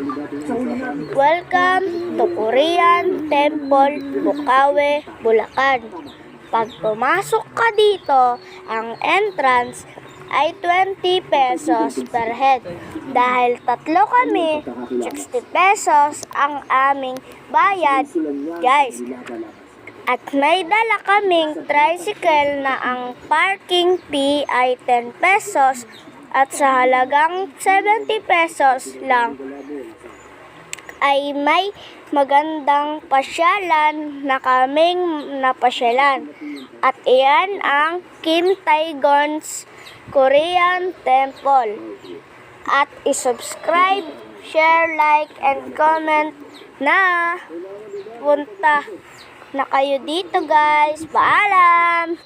Welcome to Korean Temple, Bukawi, Bulacan. Pag pumasok ka dito, ang entrance ay 20 pesos per head. Dahil tatlo kami, 60 pesos ang aming bayad, guys. At may dala kaming tricycle na ang parking fee ay 10 pesos at sa halagang 70 pesos lang ay may magandang pasyalan na kaming napasyalan. At iyan ang Kim Tae-gon's Korean Temple. At isubscribe, share, like, and comment na punta na kayo dito, guys. Paalam!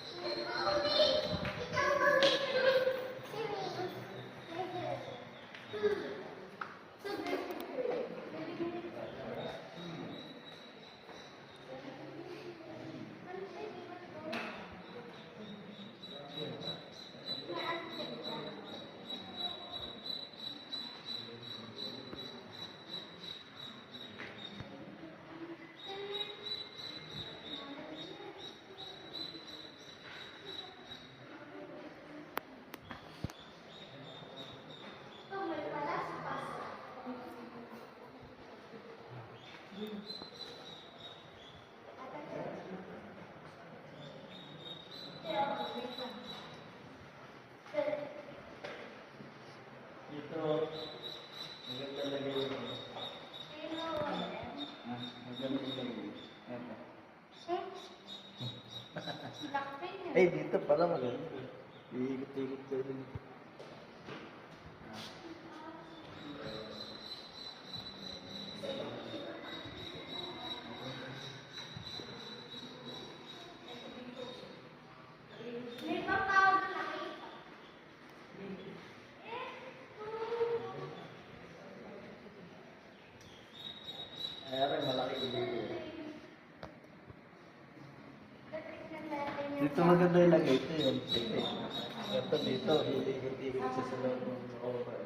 Dito, maganda lagay yun. Maganda lagay. Ay, dito pala maganda. Iikot-ikot ko din. Ayan, malaki dito. Dito maganda yung lagay ito yun. Ito dito, iikot-ikot sa loob ng over.